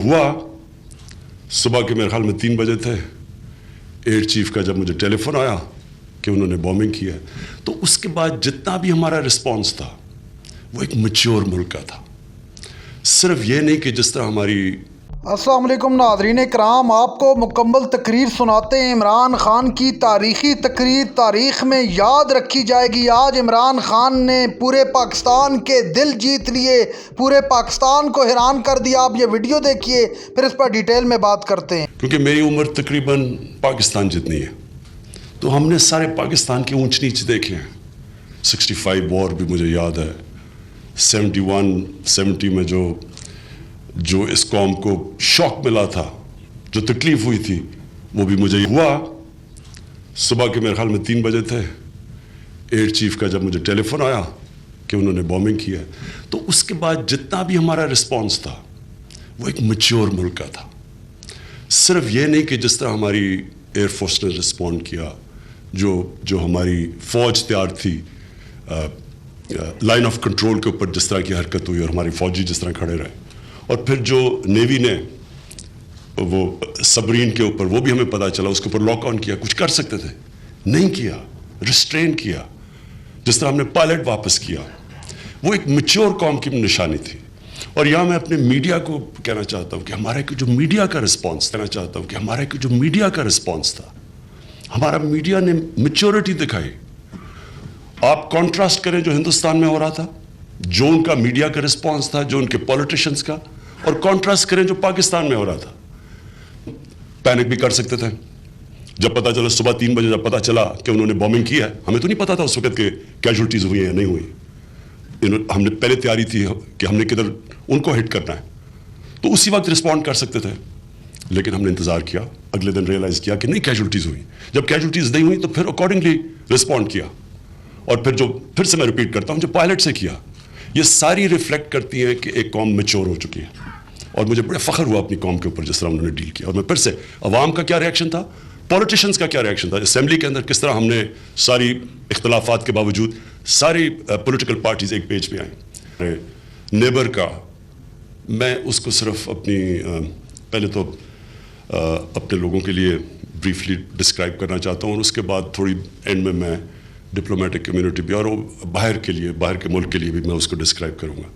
ہوا صبح کے میرے خیال میں 3 بجے تھے، ایئر چیف کا جب مجھے ٹیلی فون آیا کہ انہوں نے بومبنگ کی ہے، تو اس کے بعد جتنا بھی ہمارا رسپانس تھا وہ ایک میچور ملک کا تھا، صرف یہ نہیں کہ جس طرح ہماری السلام علیکم ناظرین کرام، آپ کو مکمل تقریر سناتے ہیں عمران خان کی تاریخی تقریر تاریخ میں یاد رکھی جائے گی۔ آج عمران خان نے پورے پاکستان کے دل جیت لیے، پورے پاکستان کو حیران کر دیا۔ آپ یہ ویڈیو دیکھیے پھر اس پر ڈیٹیل میں بات کرتے ہیں۔ کیونکہ میری عمر تقریباً پاکستان جتنی ہے تو ہم نے سارے پاکستان کے اونچ نیچ دیکھے ہیں۔ 65 وار بھی مجھے یاد ہے، 70 میں جو اس قوم کو شوق ملا تھا، جو تکلیف ہوئی تھی، وہ بھی مجھے ہوا صبح کے میرے خیال میں 3 بجے تھے، ایئر چیف کا جب مجھے ٹیلی فون آیا کہ انہوں نے بومبنگ کی ہے، تو اس کے بعد جتنا بھی ہمارا رسپانس تھا وہ ایک میچور ملک کا تھا، صرف یہ نہیں کہ جس طرح ہماری ایئر فورس نے رسپونڈ کیا، جو ہماری فوج تیار تھی لائن آف کنٹرول کے اوپر جس طرح کی حرکت ہوئی اور ہماری فوجی جس طرح کھڑے رہے، اور پھر جو نیوی نے وہ سبرین کے اوپر وہ بھی ہمیں پتہ چلا اس کے اوپر لاک آن کیا، کچھ کر سکتے تھے نہیں کیا، ریسٹرین کیا، جس طرح ہم نے پائلٹ واپس کیا، وہ ایک میچور قوم کی نشانی تھی۔ اور یہاں میں اپنے میڈیا کو کہنا چاہتا ہوں کہ ہمارے جو میڈیا کا رسپانس تھا، ہمارا میڈیا نے میچورٹی دکھائی۔ آپ کانٹراسٹ کریں جو ہندوستان میں ہو رہا تھا، جو ان کا میڈیا کا رسپانس تھا، جو ان کے پولیٹیشنز کا، اور کانٹراسٹ کریں جو پاکستان میں ہو رہا تھا۔ پینک بھی کر سکتے تھے، جب پتہ چلا صبح 3 بجے جب پتہ چلا کہ انہوں نے بومبنگ کی ہے، ہمیں تو نہیں پتا تھا اس وقت کہ کیجولٹیز ہوئی ہیں یا نہیں ہوئی، ہم نے پہلے تیاری تھی کہ ہم نے کدھر ان کو ہٹ کرنا ہے، تو اسی وقت رسپونڈ کر سکتے تھے، لیکن ہم نے انتظار کیا، اگلے دن ریئلائز کیا کہ نہیں کیجولٹیز ہوئی، جب کیجولٹیز نہیں ہوئی تو پھر اکارڈنگلی رسپونڈ کیا، اور پھر سے میں ریپیٹ کرتا ہوں جو پائلٹ سے کیا، یہ ساری ریفلیکٹ کرتی ہیں کہ ایک قوم میچور ہو چکی ہے۔ اور مجھے بڑا فخر ہوا اپنی قوم کے اوپر جس طرح انہوں نے ڈیل کیا، اور میں پھر سے عوام کا کیا ریئیکشن تھا، پولیٹیشنز کا کیا ریئیکشن تھا، اسمبلی کے اندر کس طرح ہم نے ساری اختلافات کے باوجود ساری پولیٹیکل پارٹیز ایک پیج پہ آئیں۔ نیبر کا میں اس کو صرف پہلے تو اپنے لوگوں کے لیے بریفلی ڈسکرائب کرنا چاہتا ہوں، اور اس کے بعد تھوڑی اینڈ میں ڈپلومیٹک کمیونٹی بھی اور باہر کے ملک کے لیے بھی میں اس کو ڈسکرائب کروں گا۔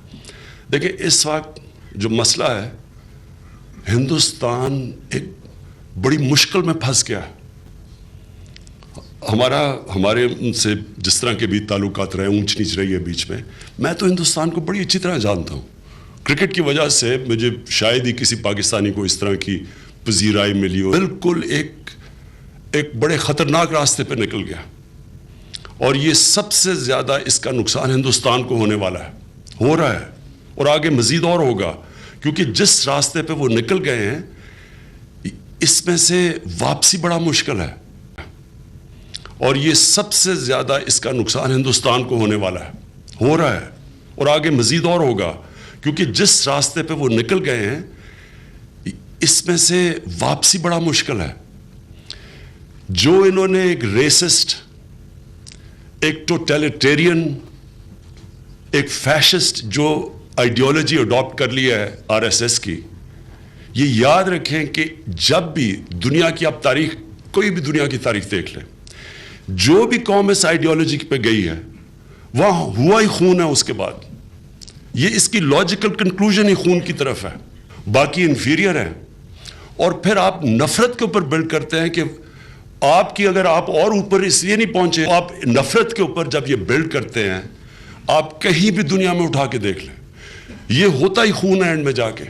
دیکھیں اس وقت جو مسئلہ ہے، ہندوستان ایک بڑی مشکل میں پھنس گیا ہے۔ ہمارے ان سے جس طرح کے بھی تعلقات رہے، اونچ نیچ رہی ہے بیچ میں تو ہندوستان کو بڑی اچھی طرح جانتا ہوں۔ کرکٹ کی وجہ سے مجھے شاید ہی کسی پاکستانی کو اس طرح کی پذیرائی ملی ہو، بالکل ایک بڑے خطرناک راستے پہ نکل گیا، اور یہ سب سے زیادہ اس کا نقصان ہندوستان کو ہونے والا ہے، ہو رہا ہے، اور آگے مزید اور ہوگا، کیونکہ جس راستے پہ وہ نکل گئے ہیں اس میں سے واپسی بڑا مشکل ہے، اور یہ سب سے زیادہ اس کا نقصان ہندوستان کو ہونے والا ہے، ہو رہا ہے، اور آگے مزید اور ہوگا، کیونکہ جس راستے پہ وہ نکل گئے ہیں اس میں سے واپسی بڑا مشکل ہے۔ جو انہوں نے ایک ریسسٹ، ایک ٹوٹیلیٹیرین، ایک فیشسٹ جو آئیڈیالوجی اڈاپٹ کر لیا ہے RSS کی، یہ یاد رکھیں کہ جب بھی دنیا کی آپ تاریخ، کوئی بھی دنیا کی تاریخ دیکھ لیں، جو بھی قوم اس آئیڈیالوجی پہ گئی ہے وہاں ہوا ہی خون ہے، اس کے بعد یہ اس کی لاجیکل کنکلوژن ہی خون کی طرف ہے، باقی انفیریئر ہیں، اور پھر آپ نفرت کے اوپر بلڈ کرتے ہیں کہ آپ کی اگر آپ اور اوپر اس لیے نہیں پہنچے، آپ نفرت کے اوپر جب یہ بلڈ کرتے ہیں، آپ کہیں بھی دنیا میں اٹھا کے دیکھ لیں یہ ہوتا ہی خون ہے اینڈ میں جا کے۔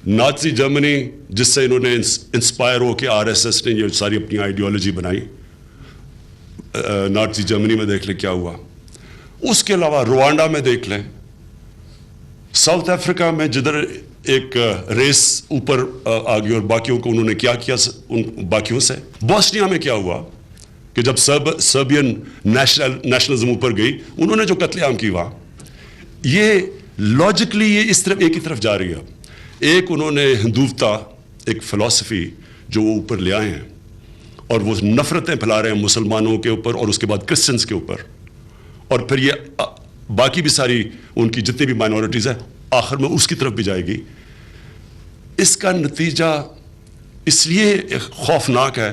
نازی جرمنی جس سے انہوں نے انسپائر ہو کے RSS نے یہ ساری اپنی آئیڈیالوجی بنائی، نازی جرمنی میں دیکھ لیں کیا ہوا، اس کے علاوہ روانڈا میں دیکھ لیں، ساؤتھ افریقہ میں جدھر ایک ریس اوپر آ گئی اور باقیوں کو انہوں نے کیا ان باقیوں سے، بوسنیا میں کیا ہوا کہ جب سربین نیشنلزم اوپر گئی، انہوں نے جو قتل عام کی وہاں، یہ لاجکلی یہ اس طرف ایک ہی طرف جا رہی ہے۔ ایک انہوں نے ہندوتا، ایک فلسفی جو وہ اوپر لے آئے ہیں، اور وہ نفرتیں پھیلا رہے ہیں مسلمانوں کے اوپر اور اس کے بعد کرسچنس کے اوپر، اور پھر یہ باقی بھی ساری ان کی جتنی بھی مائنورٹیز ہیں آخر میں اس کی طرف بھی جائے گی۔ اس کا نتیجہ اس لیے خوفناک ہے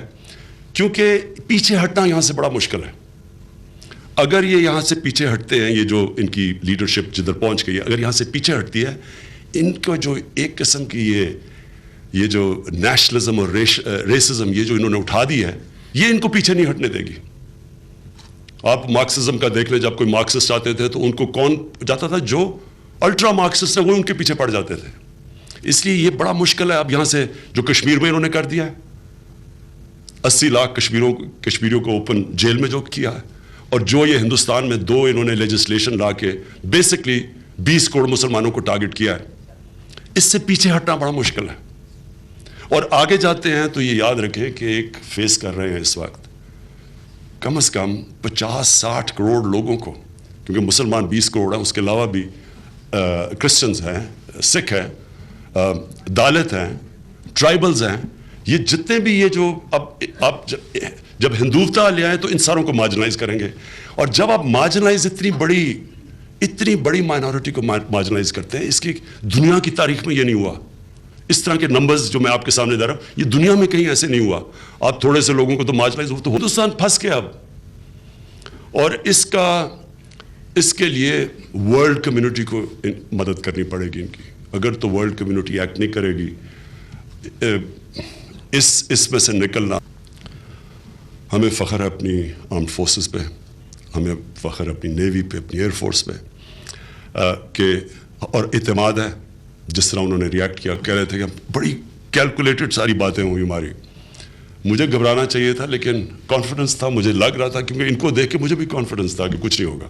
کیونکہ پیچھے ہٹنا یہاں سے بڑا مشکل ہے. اگر یہ یہاں سے پیچھے ہٹتے ہیں، یہ جو ان کی لیڈرشپ جدھر پہنچ گئی ہے، اگر یہاں سے پیچھے ہٹتی ہے، ان کو جو ایک قسم کی یہ جو نیشنلزم اور ریسزم یہ جو انہوں نے اٹھا دی ہے، یہ ان کو پیچھے نہیں ہٹنے دے گی. آپ مارکسزم کا دیکھ لیں، جب کوئی مارکسسٹ آتے تھے تو ان کو کون جاتا تھا؟ جو الٹرا مارکسسٹ ہیں وہ ان کے پیچھے پڑ جاتے تھے. اس لیے یہ بڑا مشکل ہے. اب یہاں سے جو کشمیر میں انہوں نے کر دیا ہے، 80 لاکھ کشمیریوں کو اوپن جیل میں جو کیا ہے، اور جو یہ ہندوستان میں 2 انہوں نے لیجسلیشن لا کے بیسکلی 20 کروڑ مسلمانوں کو ٹارگٹ کیا ہے، اس سے پیچھے ہٹنا بڑا مشکل ہے. اور آگے جاتے ہیں تو یہ یاد رکھیں کہ ایک فیس کر رہے ہیں اس وقت کم از کم 50-60 کروڑ لوگوں کو، کیونکہ مسلمان 20 کروڑ ہیں، اس کے علاوہ بھی کرسچنز ہیں، سکھ ہیں، دالت ہیں، ٹرائبلز ہیں. یہ جتنے بھی یہ جو اب جب ہندوتا لے آئیں تو ان ساروں کو مارجنلائز کریں گے. اور جب آپ مارجنلائز اتنی بڑی مائنورٹی کو مارجنلائز کرتے ہیں، اس کی دنیا کی تاریخ میں یہ نہیں ہوا. اس طرح کے نمبرز جو میں آپ کے سامنے دے رہا ہوں، یہ دنیا میں کہیں ایسے نہیں ہوا. آپ تھوڑے سے لوگوں کو تو مارجنلائز ہو، تو ہندوستان پھنس گیا اب. اور اس کے لیے ورلڈ کمیونٹی کو مدد کرنی پڑے گی ان کی. اگر تو ورلڈ کمیونٹی ایکٹ نہیں کرے گی اس میں سے نکلنا. ہمیں فخر ہے اپنی آرمڈ فورسز پہ، ہمیں فخر ہے اپنی نیوی پہ، اپنی ایئر فورس پہ، اور اعتماد ہے. جس طرح انہوں نے ریئیکٹ کیا، کہہ رہے تھے کہ بڑی کیلکولیٹڈ ساری باتیں ہوئی ہماری. مجھے گھبرانا چاہیے تھا لیکن کانفیڈنس تھا، مجھے لگ رہا تھا، کیونکہ ان کو دیکھ کے مجھے بھی کانفیڈنس تھا کہ کچھ نہیں ہوگا.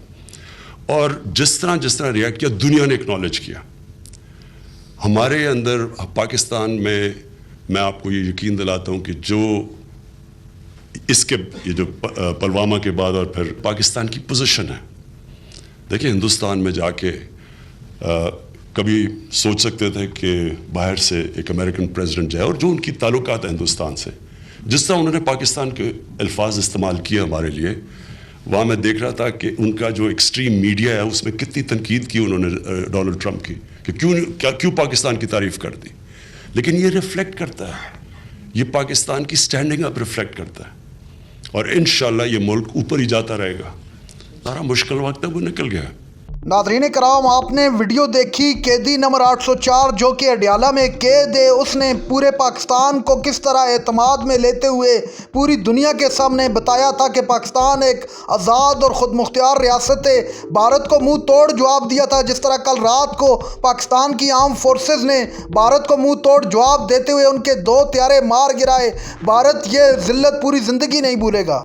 اور جس طرح ریئیکٹ کیا، دنیا نے اکنالج کیا. ہمارے اندر پاکستان میں آپ کو یہ یقین دلاتا ہوں کہ جو یہ جو پلوامہ کے بعد اور پھر پاکستان کی پوزیشن ہے، دیکھیں ہندوستان میں جا کے کبھی سوچ سکتے تھے کہ باہر سے ایک امریکن پریزیڈنٹ جائے، اور جو ان کی تعلقات ہیں ہندوستان سے، جس طرح انہوں نے پاکستان کے الفاظ استعمال کیے ہمارے لیے، وہاں میں دیکھ رہا تھا کہ ان کا جو ایکسٹریم میڈیا ہے اس میں کتنی تنقید کی انہوں نے ڈونلڈ ٹرمپ کی کہ کیوں پاکستان کی تعریف کر دی. لیکن یہ ریفلیکٹ کرتا ہے، یہ پاکستان کی سٹینڈنگ اب ریفلیکٹ کرتا ہے. اور انشاءاللہ یہ ملک اوپر ہی جاتا رہے گا. سارا مشکل وقت ہے وہ نکل گیا. ناظرین کرام، آپ نے ویڈیو دیکھی قیدی نمبر 804 جو کہ اڈیالہ میں قید ہے. اس نے پورے پاکستان کو کس طرح اعتماد میں لیتے ہوئے پوری دنیا کے سامنے بتایا تھا کہ پاکستان ایک آزاد اور خود مختار ریاست ہے. بھارت کو منہ توڑ جواب دیا تھا، جس طرح کل رات کو پاکستان کی آرم فورسز نے بھارت کو منہ توڑ جواب دیتے ہوئے ان کے 2 طیارے مار گرائے. بھارت یہ ذلت پوری زندگی نہیں بھولے گا.